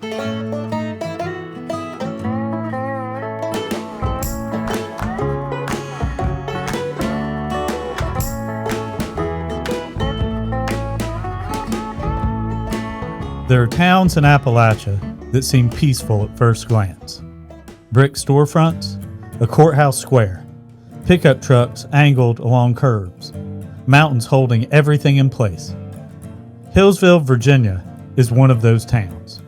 There are towns in Appalachia that seem peaceful at first glance. Brick storefronts, a courthouse square, pickup trucks angled along curbs, mountains holding everything in place. Hillsville, Virginia is one of those towns.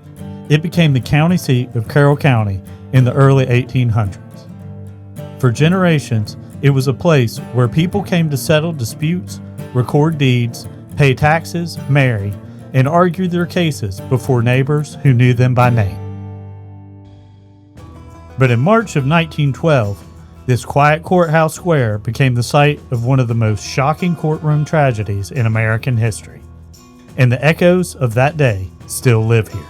It became the county seat of Carroll County in the early 1800s. For generations, it was a place where people came to settle disputes, record deeds, pay taxes, marry, and argue their cases before neighbors who knew them by name. But in March of 1912, this quiet courthouse square became the site of one of the most shocking courtroom tragedies in American history, and the echoes of that day still live here.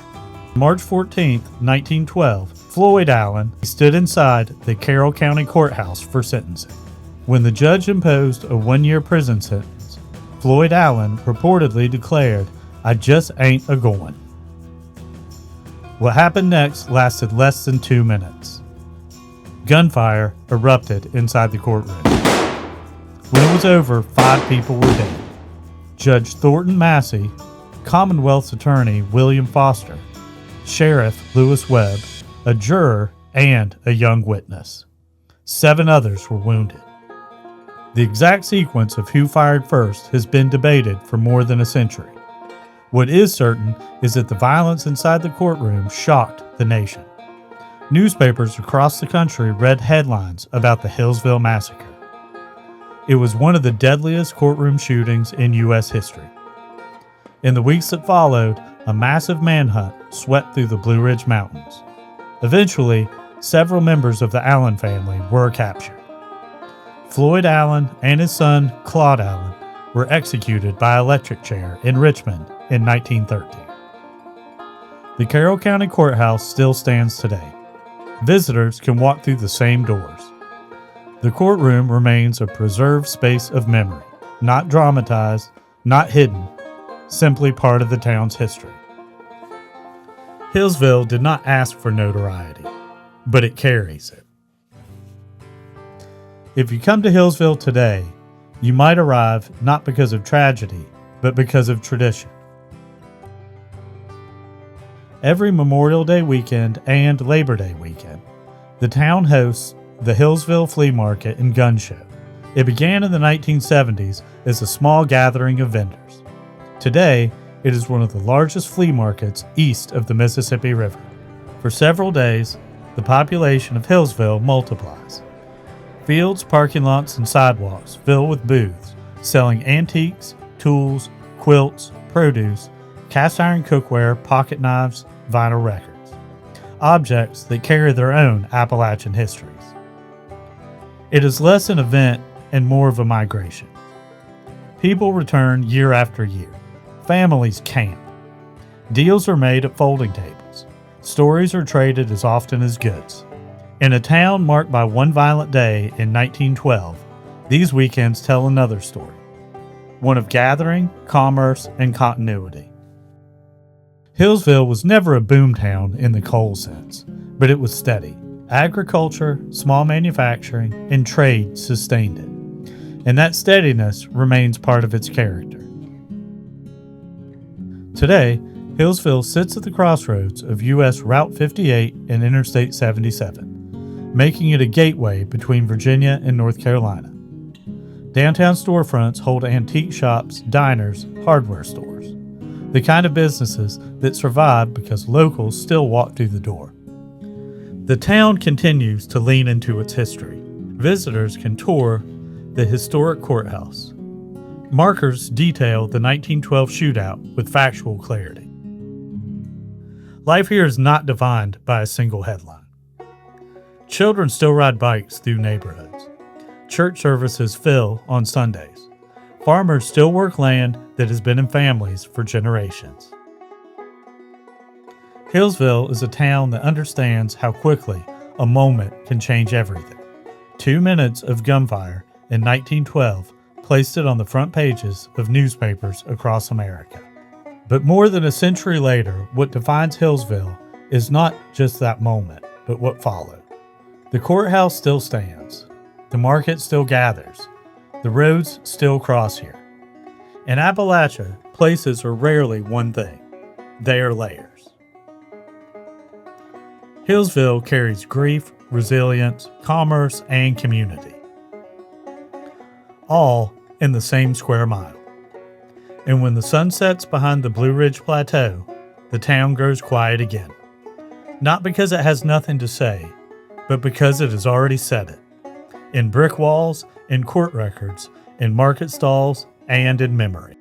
March 14, 1912, Floyd Allen stood inside the Carroll County Courthouse for sentencing. When the judge imposed a 1-year prison sentence, Floyd Allen reportedly declared, "I just ain't a-goin'." What happened next lasted less than 2 minutes. Gunfire erupted inside the courtroom. When it was over, 5 people were dead. Judge Thornton Massey, Commonwealth's attorney William Foster, Sheriff Lewis Webb, a juror, and a young witness. 7 others were wounded. The exact sequence of who fired first has been debated for more than a century. What is certain is that the violence inside the courtroom shocked the nation. Newspapers across the country read headlines about the Hillsville Massacre. It was one of the deadliest courtroom shootings in U.S. history. In the weeks that followed, a massive manhunt swept through the Blue Ridge Mountains. Eventually, several members of the Allen family were captured. Floyd Allen and his son, Claude Allen, were executed by electric chair in Richmond in 1913. The Carroll County Courthouse still stands today. Visitors can walk through the same doors. The courtroom remains a preserved space of memory, not dramatized, not hidden, simply part of the town's history. Hillsville did not ask for notoriety, but it carries it. If you come to Hillsville today, you might arrive not because of tragedy, but because of tradition. Every Memorial Day weekend and Labor Day weekend, the town hosts the Hillsville Flea Market and Gun Show. It began in the 1970s as a small gathering of vendors. Today, it is one of the largest flea markets east of the Mississippi River. For several days, the population of Hillsville multiplies. Fields, parking lots, and sidewalks fill with booths selling antiques, tools, quilts, produce, cast iron cookware, pocket knives, vinyl records, objects that carry their own Appalachian histories. It is less an event and more of a migration. People return year after year. Families camp. Deals are made at folding tables. Stories are traded as often as goods. In a town marked by one violent day in 1912, these weekends tell another story, one of gathering, commerce, and continuity. Hillsville was never a boom town in the coal sense, but it was steady. Agriculture, small manufacturing, and trade sustained it, and that steadiness remains part of its character. Today, Hillsville sits at the crossroads of U.S. Route 58 and Interstate 77. Making it a gateway between Virginia and North Carolina. Downtown storefronts hold antique shops, diners, hardware stores, the kind of businesses that survive because locals still walk through the door. The town continues to lean into its history. Visitors can tour the historic courthouse. Markers detail the 1912 shootout with factual clarity. Life here is not defined by a single headline. Children still ride bikes through neighborhoods. Church services fill on Sundays. Farmers still work land that has been in families for generations. Hillsville is a town that understands how quickly a moment can change everything. 2 minutes of gunfire in 1912 placed it on the front pages of newspapers across America. But more than a century later, what defines Hillsville is not just that moment, but what followed. The courthouse still stands. The market still gathers. The roads still cross here. In Appalachia, places are rarely one thing. They are layers. Hillsville carries grief, resilience, commerce, and community, all in the same square mile. And when the sun sets behind the Blue Ridge Plateau, the town grows quiet again. Not because it has nothing to say, but because it has already said it. In brick walls, in court records, in market stalls, and in memory.